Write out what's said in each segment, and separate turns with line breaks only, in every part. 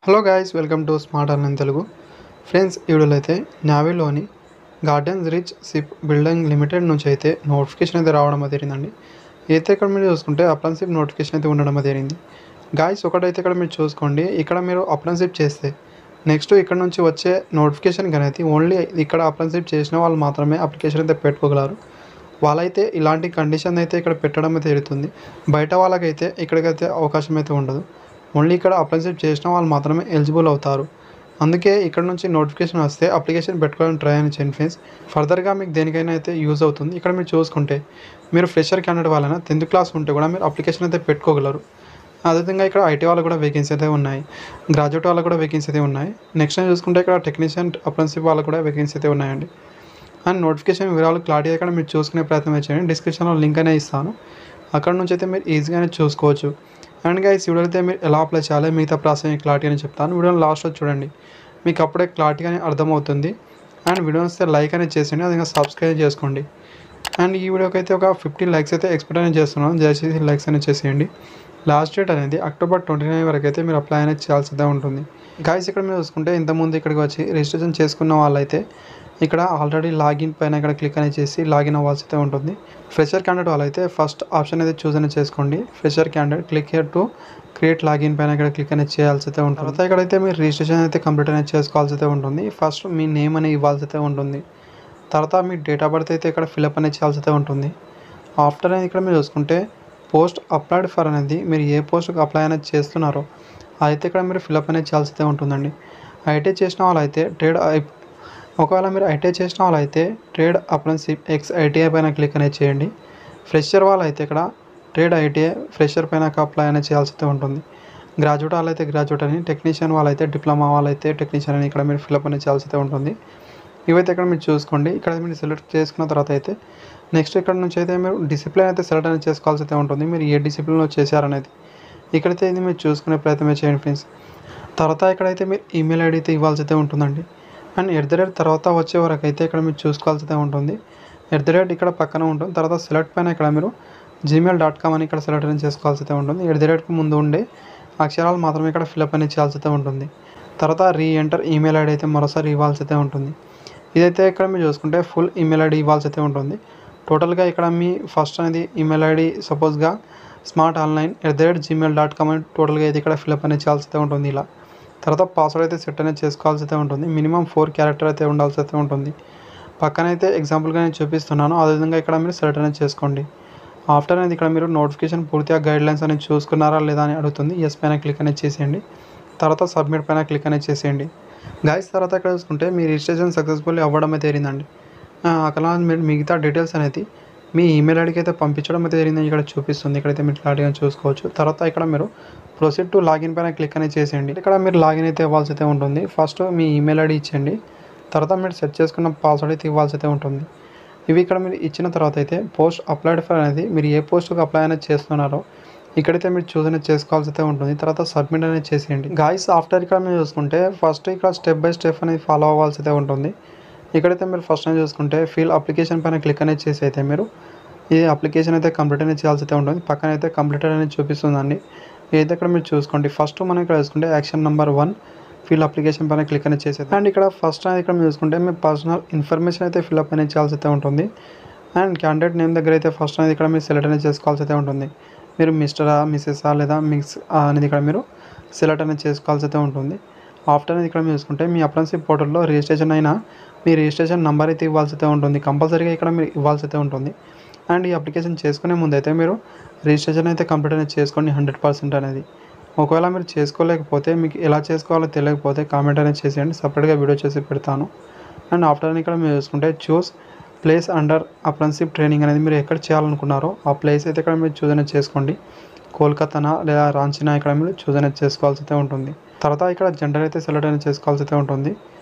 Hello guys, welcome to smart earn Telugu. Friends, ఈ వీడియోలో అయితే నావీలోని Gardens Reach ship building limited నుంచి అయితే నోటిఫికేషన్ అయితే రావడం జరిగిందండి. అయితే ఇక్కడ మీరు చూసుకుంటే అప్రెంటిస్‌షిప్ నోటిఫికేషన్ అయితే ఉండడం జరిగింది. గాయ్స్, ఒకటైతే ఇక్కడ మీరు చూసుకోండి, ఇక్కడ మీరు అప్రెంటిస్‌షిప్ చేస్తే నెక్స్ట్ ఇక్కడ నుంచి వచ్చే నోటిఫికేషన్ అయితే ఓన్లీ ఇక్కడ అప్రెంటిస్‌షిప్ చేసిన వాళ్ళు మాత్రమే అప్లికేషన్ అయితే పెట్టుకోగలరు. వాళ్ళైతే ఇలాంటి కండిషన్ అయితే ఇక్కడ పెట్టడం అయితే జరుగుతుంది. బయట వాళ్ళకైతే ఇక్కడికైతే అవకాశం అయితే ఉండదు. ఓన్లీ ఇక్కడ అప్రెంటిస్‌షిప్ చేసిన వాళ్ళు మాత్రమే ఎలిజిబుల్ అవుతారు. అందుకే ఇక్కడ నుంచి నోటిఫికేషన్ వస్తే అప్లికేషన్ పెట్టుకోవడానికి ట్రై అని చేయండి ఫ్రెండ్స్. ఫర్దర్గా మీకు దేనికైనా అయితే యూజ్ అవుతుంది. ఇక్కడ మీరు చూసుకుంటే మీరు ఫ్రెషర్ క్యాండిడేట్ వాళ్ళైనా 10th క్లాస్ ఉంటే కూడా మీరు అప్లికేషన్ అయితే పెట్టుకోగలరు. అదేవిధంగా ఇక్కడ ఐటీ వాళ్ళకు కూడా వేకెన్సీ అయితే ఉన్నాయి, గ్రాడ్యుయేట్ వాళ్ళకు కూడా వేకెన్సీ అయితే ఉన్నాయి. నెక్స్ట్ టైం చూసుకుంటే ఇక్కడ టెక్నీషియన్ అప్రెంటిస్‌షిప్ వాళ్ళకు కూడా వేకెన్సీ అయితే ఉన్నాయండి. అండ్ నోటిఫికేషన్ వివరాలు క్లారిటీ ఇక్కడ మీరు చూసుకునే ప్రయత్నం చేయండి. డిస్క్రిప్షన్లో లింక్ అనేది ఇస్తాను, అక్కడ నుంచి అయితే మీరు ఈజీగానే చూసుకోవచ్చు. అండ్ గైస్, వీడియో అయితే మీరు ఎలా అప్లై చేయాలి మిగతా ప్రాసెస్ క్లారిటీ అని చెప్తాను. వీడియోని లాస్ట్లో చూడండి, మీకు అప్పుడే క్లారిటీగానే అర్థమవుతుంది. అండ్ వీడియో వస్తే లైక్ అనేది చేసేయండి, అది సబ్స్క్రైబ్ చేసుకోండి. అండ్ ఈ వీడియోకి అయితే ఒక 15 లైక్స్ అయితే ఎక్స్పెక్ట్ అనేది చేస్తున్నాను. దయచేసి లైక్స్ అనేది చేసేయండి. లాస్ట్ డేట్ అనేది అక్టోబర్ 29 వరకు అయితే మీరు అప్లై అనేది చేయాల్సిదే ఉంటుంది. గైస్, ఇక్కడ మీరు చూసుకుంటే ఇంతకుముందు ఇక్కడికి వచ్చి రిజిస్ట్రేషన్ చేసుకున్న వాళ్ళైతే ఇక్కడ ఆల్రెడీ లాగిన్ పైన ఇక్కడ క్లిక్ అనేది చేసి లాగిన్ అవ్వాల్సి అయితే ఉంటుంది. ఫ్రెషర్ క్యాండిడేట్ వాళ్ళైతే ఫస్ట్ ఆప్షన్ అయితే చూస్ అనేది చేసుకోండి. Fresher candidate click here to create login పైన ఇక్కడ క్లిక్ అనేది చేయాల్సి అయితే ఉంటుంది. తర్వాత ఇక్కడైతే మీరు రిజిస్ట్రేషన్ అయితే కంప్లీట్ అనేది చేసుకోవాల్సి అయితే ఉంటుంది. ఫస్ట్ మీ నేమ్ అనేది ఇవ్వాల్సి అయితే ఉంటుంది. తర్వాత మీ డేట్ ఆఫ్ బర్త్ అయితే ఇక్కడ ఫిల్అప్ అనేది చేయాల్సి అయితే ఉంటుంది. ఆఫ్టర్ అనేది ఇక్కడ మీరు చూసుకుంటే పోస్ట్ అప్లైడ్ ఫర్ అనేది మీరు ఏ పోస్ట్కి అప్లై అనేది చేస్తున్నారో అయితే ఇక్కడ మీరు ఫిల్అప్ అనేది చేయాల్సి అయితే ఉంటుందండి. ఐటీ చేసిన వాళ్ళైతే ఒకవేళ మీరు ఐటీఐ చేసిన వాళ్ళైతే ట్రేడ్ అప్రెంటిస్‌షిప్ ఎక్స్ ఐటీఐ పైన క్లిక్ అనేది చేయండి. ఫ్రెషర్ వాళ్ళైతే ఇక్కడ ట్రేడ్ ఐటీఐ ఫ్రెషర్ పైన అప్లై అనేది చేయాల్సి అయితే ఉంటుంది. గ్రాడ్యుయేట్ వాళ్ళైతే గ్రాడ్యుయేట్ అని, టెక్నీషియన్ వాళ్ళైతే డిప్లొమా వాళ్ళైతే టెక్నీషియన్ అని ఇక్కడ మీరు ఫిల్అప్ అనేది చేయాల్సి అయితే ఉంటుంది. ఇవైతే ఇక్కడ మీరు చూసుకోండి. ఇక్కడ మీరు సెలెక్ట్ చేసుకున్న తర్వాత అయితే నెక్స్ట్ ఇక్కడ నుంచి అయితే మీరు డిసిప్లిన్ అయితే సెలెక్ట్ అనేది చేసుకోవాల్సి అయితే ఉంటుంది. మీరు ఏ డిసిప్లిన్లో చేశారనేది ఇక్కడైతే ఇది మీరు చూసుకునే ప్రయత్నం చేయండి ఫ్రెండ్స్. తర్వాత ఇక్కడైతే మీరు ఈమెయిల్ ఐడి అయితే ఇవ్వాల్సి అయితే ఉంటుందండి. అండ్ తర్వాత వచ్చే వరకు అయితే ఇక్కడ మీరు చూసుకోవాల్సి ఉంటుంది. ఇక్కడ పక్కన ఉంటుంది. తర్వాత సెలెక్ట్ పైన ఇక్కడ మీరు gmail.com అని ఇక్కడ సెలెక్ట్ అనేది చేసుకోవాల్సి అయితే ఉంటుంది. కి ముందు ఉండే అక్షరాలు మాత్రమే ఇక్కడ ఫిల్అప్ అనేది చేయాల్సి అయితే ఉంటుంది. తర్వాత ఎంటర్ ఈమెయిల్ ఐడి అయితే మరోసారి ఇవ్వాల్సి అయితే ఉంటుంది. ఇదైతే ఇక్కడ మీరు చూసుకుంటే ఫుల్ ఈమెయిల్ ఐడి ఇవ్వాల్సి అయితే ఉంటుంది. టోటల్గా ఇక్కడ మీ ఫస్ట్ అనేది ఈమెయిల్ ఐడి సపోజ్గా smartonline@gmail.com అని టోటల్గా అయితే ఇక్కడ ఫిల్అప్ అనేది చేయాల్సి అయితే ఉంటుంది. ఇలా తర్వాత పాస్వర్డ్ అయితే సెట్ అనేది చేసుకోవాల్సి అయితే ఉంటుంది. మినిమం 4 క్యారెక్టర్ అయితే ఉండాల్సి అయితే ఉంటుంది. పక్కనైతే ఎగ్జాంపుల్గా నేను చూపిస్తున్నాను, అదేవిధంగా ఇక్కడ మీరు సెలెక్ట్ అనేది చేసుకోండి. ఆఫ్టర్ అనేది ఇక్కడ మీరు నోటిఫికేషన్ పూర్తిగా గైడ్లైన్స్ అనేది చూసుకున్నారా లేదా అని అడుగుతుంది. ఎస్ పైన క్లిక్ అనేది చేసేయండి. తర్వాత సబ్మిట్ పైన క్లిక్ అనేది చేసేయండి. గైస్, తర్వాత ఇక్కడ చూసుకుంటే మీ రిజిస్ట్రేషన్ సక్సెస్ఫుల్లీ అవ్వడం అయితే జరిగిందండి. అక్కడ మీరు మిగతా డీటెయిల్స్ అనేది మీ ఈమెయిల్ ఐడికి అయితే పంపించడం అయితే జరిగిందని ఇక్కడ చూపిస్తుంది. ఇక్కడైతే మీరు క్లారిటీగా చూసుకోవచ్చు. తర్వాత ఇక్కడ మీరు ప్రొసీడ్ టు లాగిన్ పైన క్లిక్ అనేది చేసేయండి. ఇక్కడ మీరు లాగిన్ అయితే ఇవ్వాల్సి అయితే ఉంటుంది. ఫస్ట్ మీ ఈమెయిల్ ఐడి ఇచ్చేయండి. తర్వాత మీరు సెట్ చేసుకున్న పాస్వర్డ్ అయితే ఇవ్వాల్సి అయితే ఉంటుంది. ఇవి ఇక్కడ మీరు ఇచ్చిన తర్వాత అయితే పోస్ట్ అప్లైడ్ ఫర్ అనేది మీరు ఏ పోస్ట్కి అప్లై అనేది చేస్తున్నారో ఇక్కడైతే మీరు చూస్ అనేది చేసుకోవాల్సి అయితే ఉంటుంది. తర్వాత సబ్మిట్ అనేది చేసేయండి. గాయ్స్, ఆఫ్టర్ ఇక్కడ మీరు చూసుకుంటే ఫస్ట్ ఇక్కడ స్టెప్ బై స్టెప్ అనేది ఫాలో అవ్వాల్సి అయితే ఉంటుంది. ఇక్కడైతే మీరు ఫస్ట్ అనేది చూసుకుంటే ఫిల్ అప్లికేషన్ పైన క్లిక్ అనేది చేసి అయితే మీరు ఈ అప్లికేషన్ అయితే కంప్లీట్ అనేది చేయాల్సి అయితే ఉంటుంది. పక్కన అయితే కంప్లీటెడ్ అనేది చూపిస్తుందండి. ఏదైతే ఇక్కడ మీరు చూసుకోండి. ఫస్ట్ మనం ఇక్కడ చూసుకుంటే యాక్షన్ నెంబర్ 1 ఫిల్ అప్లికేషన్ పైన క్లిక్ అనేది చేసేది. అండ్ ఇక్కడ ఫస్ట్ అనేది ఇక్కడ మీరు చూసుకుంటే మీ పర్సనల్ ఇన్ఫర్మేషన్ అయితే ఫిల్అప్ అనేది చేయాల్సి అయితే ఉంటుంది. అండ్ క్యాండిడేట్ నేమ్ దగ్గర అయితే ఫస్ట్ అనేది ఇక్కడ మీరు సెలెక్ట్ అనేది చేసుకోవాల్సి అయితే ఉంటుంది. మీరు మిస్టరా, మిస్సెసా లేదా మిక్స్ అనేది ఇక్కడ మీరు సెలెక్ట్ అనేది చేసుకోవాల్సి అయితే ఉంటుంది. ఆఫ్టర్ అనేది ఇక్కడ మీరు చూసుకుంటే మీ అప్రెంటిస్‌షిప్ పోర్టల్లో రిజిస్ట్రేషన్ అయినా మీ రిజిస్ట్రేషన్ నెంబర్ అయితే ఇవ్వాల్సి అయితే ఉంటుంది. కంపల్సరీగా ఇక్కడ మీరు ఇవ్వాల్సి అయితే ఉంటుంది. అండ్ ఈ అప్లికేషన్ చేసుకునే ముందు అయితే మీరు రిజిస్ట్రేషన్ అయితే కంప్లీట్ అనేది చేసుకోండి 100% అనేది. ఒకవేళ మీరు చేసుకోలేకపోతే మీకు ఎలా చేసుకోవాలో తెలియకపోతే కామెంట్ అనేది చేసేయండి, సపరేట్గా వీడియో చేసి పెడతాను. అండ్ ఆఫ్టర్ ఇక్కడ మీరు చూసుకుంటే చూస్ ప్లేస్ అండర్ అప్రెంటిస్‌షిప్ ట్రైనింగ్ అనేది మీరు ఎక్కడ చేయాలనుకున్నారో ఆ ప్లేస్ అయితే ఇక్కడ మీరు చూస్ అనేది చేసుకోండి. కోల్కతానా లేదా రాంచీనా ఇక్కడ మీరు చూస్ అనేది చేసుకోవాల్సి అయితే ఉంటుంది. తర్వాత ఇక్కడ జెండర్ అయితే సెలెక్ట్ అనేది చేసుకోవాల్సి అయితే ఉంటుంది.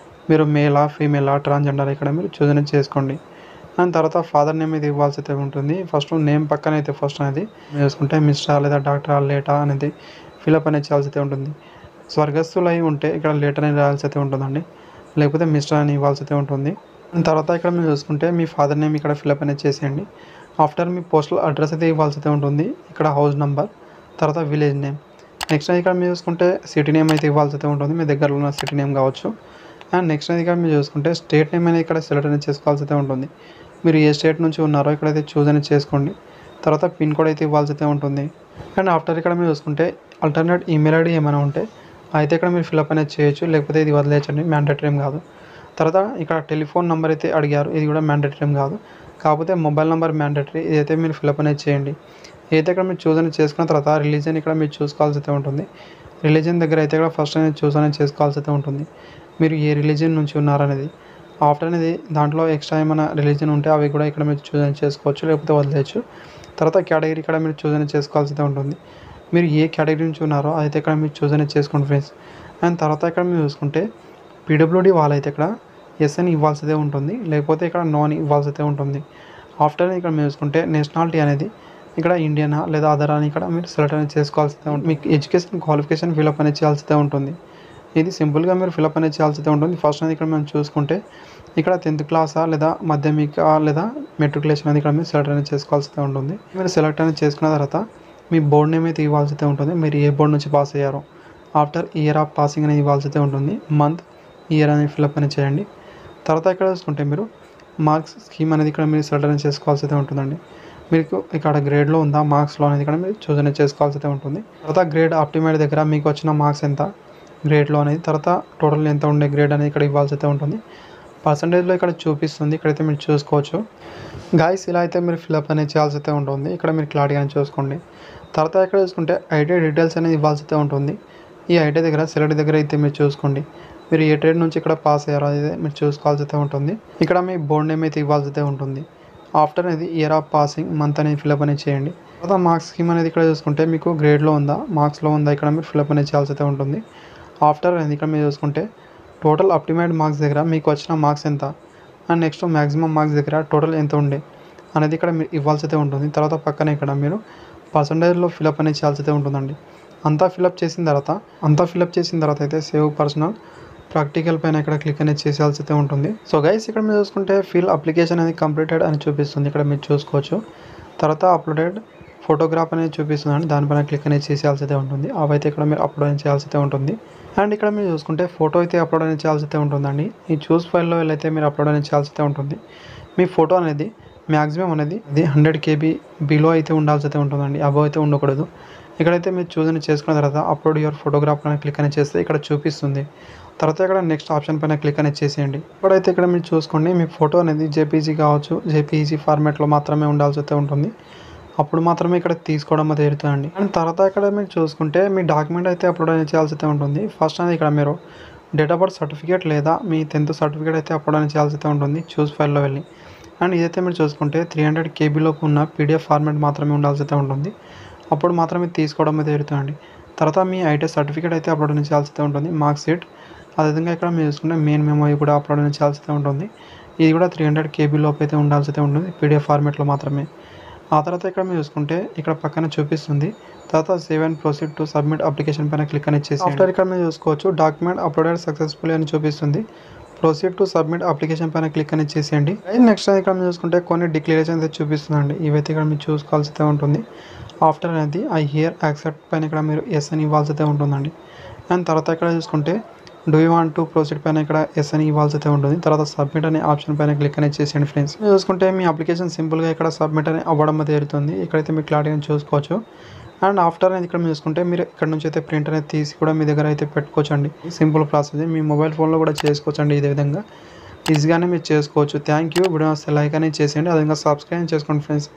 మీరు మేలా, ఫీమేలా, ట్రాన్స్జెండర్ ఇక్కడ మీరు చూస్ అనేది చేసుకోండి. అండ్ తర్వాత ఫాదర్ నేమ్ ఇది ఇవ్వాల్సి అయితే ఉంటుంది. ఫస్ట్ నేమ్ పక్కన అయితే ఫస్ట్ అనేది చూసుకుంటే మిస్టరా లేదా డాక్టరా లేటా అనేది ఫిల్అప్ అనేది చేయాల్సి అయితే ఉంటుంది. స్వర్గస్థులు అయి ఉంటే ఇక్కడ లేటర్ అనేది రాయాల్సి అయితే ఉంటుందండి, లేకపోతే మిస్టర్ అని ఇవ్వాల్సి అయితే ఉంటుంది. అండ్ తర్వాత ఇక్కడ మీరు చూసుకుంటే మీ ఫాదర్ నేమ్ ఇక్కడ ఫిల్అప్ అనేది చేసేయండి. ఆఫ్టర్ మీ పోస్టల్ అడ్రస్ అయితే ఇవ్వాల్సి అయితే ఉంటుంది. ఇక్కడ హౌస్ నెంబర్, తర్వాత విలేజ్ నేమ్. నెక్స్ట్ ఇక్కడ మీరు చూసుకుంటే సిటీ నేమ్ అయితే ఇవ్వాల్సి అయితే ఉంటుంది, మీ దగ్గరలో ఉన్న సిటీ నేమ్ కావచ్చు. అండ్ నెక్స్ట్ ఇక్కడ మీరు చూసుకుంటే స్టేట్ నేమ్ అనేది ఇక్కడ సెలెక్ట్ అనేది చేసుకోవాల్సి అయితే ఉంటుంది. మీరు ఏ స్టేట్ నుంచి ఉన్నారో ఇక్కడైతే చూజ్ అనేది చేసుకోండి. తర్వాత పిన్ కోడ్ అయితే ఇవ్వాల్సి అయితే ఉంటుంది. అండ్ ఆఫ్టర్ ఇక్కడ మీరు చూసుకుంటే ఆల్టర్నేట్ ఈమెయిల్ ఐడి ఏమైనా ఉంటే అయితే ఇక్కడ మీరు ఫిల్అప్ అనేది చేయొచ్చు, లేకపోతే ఇది వదిలేయచ్చండి, మ్యాండేటరీ ఏం కాదు. తర్వాత ఇక్కడ టెలిఫోన్ నెంబర్ అయితే అడిగారు, ఇది కూడా మ్యాండేటరీ ఏం కాదు, కాకపోతే మొబైల్ నెంబర్ మ్యాండేటరీ. ఇదైతే మీరు ఫిల్అప్ అనేది చేయండి. అయితే ఇక్కడ మీరు చూస్ అనేది చేసుకున్న తర్వాత రిలీజన్ ఇక్కడ మీరు చూసుకోవాల్సి అయితే ఉంటుంది. రిలీజన్ దగ్గర అయితే ఇక్కడ ఫస్ట్ అనేది చూస్ అనేది చేసుకోవాల్సి అయితే ఉంటుంది, మీరు ఏ రిలీజన్ నుంచి ఉన్నారనేది. ఆఫ్టర్ అనేది దాంట్లో ఎక్స్ట్రా ఏమైనా రిలీజన్ ఉంటే అవి కూడా ఇక్కడ మీరు చూస్ అనేది చేసుకోవచ్చు, లేకపోతే వదిలేయచ్చు. తర్వాత కేటగిరీ ఇక్కడ మీరు చూస్ అనేది చేసుకోవాల్సి అయితే ఉంటుంది, మీరు ఏ కేటగిరీ నుంచి ఉన్నారో అయితే ఇక్కడ మీరు చూస్ అనేది చేసుకోండి ఫ్రెండ్స్. అండ్ తర్వాత ఇక్కడ మీరు చూసుకుంటే పీడబ్ల్యూడీ వాళ్ళైతే ఇక్కడ ఎస్ అని ఇవ్వాల్సి అయితే ఉంటుంది, లేకపోతే ఇక్కడ నో అని ఇవ్వాల్సి అయితే ఉంటుంది. ఆఫ్టర్ ఇక్కడ మీరు చూసుకుంటే నేషనాలిటీ అనేది ఇక్కడ ఇండియనా లేదా అదర్ అని ఇక్కడ మీరు సెలెక్ట్ అనేది చేసుకోవాల్సి ఉంటుంది. మీకు ఎడ్యుకేషన్ క్వాలిఫికేషన్ ఫిల్అప్ అనేది చేయాల్సి అయితే ఉంటుంది. ఇది సింపుల్గా మీరు ఫిల్అప్ అనేది చేయాల్సి అయితే ఉంటుంది. ఫస్ట్ అనేది ఇక్కడ మనం చూసుకుంటే ఇక్కడ 10th క్లాసా లేదా మాధ్యమిక లేదా మెట్రికులేషన్ అనేది ఇక్కడ మీరు సెలెక్ట్ అనేది చేసుకోవాల్సి అయితే ఉంటుంది. మీరు సెలెక్ట్ అనేది చేసుకున్న తర్వాత మీ బోర్డ్ నేమ్ అయితే ఇవ్వాల్సి అయితే ఉంటుంది, మీరు ఏ బోర్డు నుంచి పాస్ అయ్యారో. ఆఫ్టర్ ఇయర్ ఆఫ్ పాసింగ్ అనేది ఇవ్వాల్సి అయితే ఉంటుంది, మంత్ ఇయర్ అనేది ఫిల్అప్ అనేది చేయండి. తర్వాత ఇక్కడ చూసుకుంటే మీరు మార్క్స్ స్కీమ్ అనేది ఇక్కడ మీరు సెలెక్ట్ అనేది చేసుకోవాల్సి అయితే ఉంటుందండి. మీకు ఇక్కడ గ్రేడ్లో ఉందా మార్క్స్లో అనేది ఇక్కడ మీరు చూస్ అనేది చేసుకోవాల్సి అయితే ఉంటుంది. తర్వాత గ్రేడ్ ఆప్టిమైడ్ దగ్గర మీకు వచ్చిన మార్క్స్ ఎంత గ్రేడ్లో అనేది, తర్వాత టోటల్ ఎంత ఉండే గ్రేడ్ అనేది ఇక్కడ ఇవ్వాల్సి అయితే ఉంటుంది. పర్సంటేజ్లో ఇక్కడ చూపిస్తుంది, ఇక్కడైతే మీరు చూసుకోవచ్చు. గాయస్ ఇలా అయితే మీరు ఫిల్అప్ అనేది చేయాల్సి అయితే ఉంటుంది, ఇక్కడ మీరు క్లారిటీగా చూసుకోండి. తర్వాత ఇక్కడ చూసుకుంటే ఐటీ డీటెయిల్స్ అనేది ఇవ్వాల్సి అయితే ఉంటుంది. ఈ ఐటీ దగ్గర సెలెక్ట్ దగ్గర అయితే మీరు చూసుకోండి, మీరు ఏ ట్రేడ్ నుంచి ఇక్కడ పాస్ అయ్యారో అనేది మీరు చూసుకోవాల్సి అయితే ఉంటుంది. ఇక్కడ మీ బోర్డ్ నేమ్ అయితే ఇవ్వాల్సి అయితే ఉంటుంది. ఆఫ్టర్ అనేది ఇయర్ ఆఫ్ పాసింగ్ మంత్ అనేది ఫిల్అప్ అనేది చేయండి. తర్వాత మార్క్స్ స్కీమ్ అనేది ఇక్కడ చూసుకుంటే మీకు గ్రేడ్లో ఉందా మార్క్స్లో ఉందా ఇక్కడ మీరు ఫిల్అప్ అనేది చేయాల్సి అయితే ఉంటుంది. ఆఫ్టర్ అనేది ఇక్కడ మీరు చూసుకుంటే టోటల్ ఆప్టిమైడ్ మార్క్స్ దగ్గర మీకు వచ్చిన మార్క్స్ ఎంత, అండ్ నెక్స్ట్ మ్యాక్సిమం మార్క్స్ దగ్గర టోటల్ ఎంత ఉండే అనేది ఇక్కడ మీరు ఇవ్వాల్సి అయితే ఉంటుంది. తర్వాత పక్కన ఇక్కడ మీరు పర్సంటేజ్లో ఫిల్అప్ అనేది చేయాల్సి అయితే ఉంటుందండి. అంతా ఫిల్అప్ చేసిన తర్వాత అయితే సేవ్ పర్సనల్ ప్రాక్టికల్ పైన ఇక్కడ క్లిక్ అనేది చేసేయాల్సి అయితే ఉంటుంది. సో గైస్ ఇక్కడ మీరు చూసుకుంటే ఫిల్ అప్లికేషన్ అనేది కంప్లీటెడ్ అని చూపిస్తుంది, ఇక్కడ మీరు చూసుకోవచ్చు. తర్వాత అప్లోడెడ్ ఫోటోగ్రాఫ్ అనేది చూపిస్తుందండి, దానిపైన క్లిక్ అనేది చేసేయాల్సి అయితే ఉంటుంది. అవైతే ఇక్కడ మీరు అప్లోడ్ అనేది చేయాల్సి అయితే ఉంటుంది. అండ్ ఇక్కడ మీరు చూసుకుంటే ఫోటో అయితే అప్లోడ్ అనేది చేయాల్సి అయితే ఉంటుందండి. ఈ చూస్ ఫైల్లో వెళ్ళైతే మీరు అప్లోడ్ అనేది చేయాల్సి అయితే ఉంటుంది. మీ ఫోటో అనేది మ్యాక్సిమం అనేది 100 KB బిలో అయితే ఉండాల్సి అయితే ఉంటుందండి, అబవ్ అయితే ఉండకూడదు. ఇక్కడైతే మీరు చూస్ అనేది చేసుకున్న తర్వాత అప్లోడ్ యువర్ ఫోటోగ్రాఫ్ పైన క్లిక్ అనేది చేస్తే ఇక్కడ చూపిస్తుంది. తర్వాత ఇక్కడ నెక్స్ట్ ఆప్షన్ పైన క్లిక్ అనేది చేసేయండి. ఇప్పుడైతే ఇక్కడ మీరు చూసుకోండి, మీ ఫోటో అనేది జేపీజీ కావచ్చు, జేపీజీ ఫార్మాట్లో మాత్రమే ఉండాల్సి అయితే ఉంటుంది, అప్పుడు మాత్రమే ఇక్కడ తీసుకోవడం అయితే జరుగుతుందండి. అండ్ తర్వాత ఇక్కడ మీరు చూసుకుంటే మీ డాక్యుమెంట్ అయితే అప్లోడ్ అనేది చేయాల్సి అయితే ఉంటుంది. ఫస్ట్ అనేది ఇక్కడ మీరు డేట్ ఆఫ్ బర్త్ సర్టిఫికేట్ లేదా మీ 10th సర్టిఫికేట్ అయితే అప్లోడ్ అనేది చేయాల్సి అయితే ఉంటుంది చూస్ ఫైల్లో వెళ్ళి. అండ్ ఇదైతే మీరు చూసుకుంటే 300 KB లోపు ఉన్న PDF ఫార్మాట్ మాత్రమే ఉండాల్సి అయితే ఉంటుంది, అప్పుడు మాత్రమే తీసుకోవడం అయితే జరుగుతుందండి. తర్వాత మీ ఐటీ సర్టిఫికేట్ అయితే అప్లోడ్ అనేది చేయాల్సి అయితే ఉంటుంది, మార్క్ షీట్. అదేవిధంగా ఇక్కడ మీరు చూసుకుంటే మెయిన్ మెమో కూడా అప్లోడ్ అనేది చేయాల్సి అయితే ఉంటుంది, ఇది కూడా 300 KB లోపు అయితే ఉండాల్సి అయితే ఉంటుంది, PDF ఫార్మాట్లో మాత్రమే. ఆ తర్వాత ఇక్కడ మీరు చూసుకుంటే ఇక్కడ పక్కన చూపిస్తుంది. తర్వాత save and proceed to submit application పైన క్లిక్ అనేది చేసి ఆఫ్టర్ ఇక్కడ మీరు చూసుకోవచ్చు డాక్యుమెంట్ అప్లోడెడ్ సక్సెస్ఫుల్లీ అని చూపిస్తుంది. ప్రొసీడ్ టు సబ్మిట్ అప్లికేషన్ పైన క్లిక్ అనేది చేసేయండి. నెక్స్ట్ ఇక్కడ మీరు చూసుకుంటే కొన్ని డిక్లరేషన్ అయితే చూపిస్తుందండి, ఇవైతే ఇక్కడ మీరు చూసుకోవాల్సి అయితే ఉంటుంది. ఆఫ్టర్ అనేది ఐ హియర్ యాక్సెప్ట్ పైన ఇక్కడ మీరు ఎస్ అని ఇవ్వాల్సి అయితే ఉంటుందండి. అండ్ తర్వాత ఇక్కడ చూసుకుంటే do you want to proceed పైన ఇక్కడ ఎస్ అని ఇవ్వాల్సి అయితే ఉంటుంది. తర్వాత సబ్మిట్ అనే ఆప్షన్ పైన క్లిక్ అనేది చేసేయండి ఫ్రెండ్స్. మీరు చూసుకుంటే మీ అప్లికేషన్ సింపుల్గా ఇక్కడ సబ్మిట్ అని అవ్వడం అయితే జరుగుతుంది, ఇక్కడైతే మీరు క్లారిటీగా చూసుకోవచ్చు. అండ్ ఆఫ్టర్ అనేది ఇక్కడ మీరు చూసుకుంటే మీరు ఇక్కడ నుంచి అయితే ప్రింట్ అనేది తీసి కూడా మీ దగ్గర అయితే పెట్టుకోవచ్చు అండి. సింపుల్ ప్రాసెస్, మీ మొబైల్ ఫోన్లో కూడా చేసుకోవచ్చు అండి, ఇదే విధంగా ఈజీగానే మీరు చేసుకోవచ్చు. Thank you. వీడియో లైక్ అనేది చేసేయండి, అదేవిధంగా సబ్స్క్రైబ్ చేసుకోండి ఫ్రెండ్స్.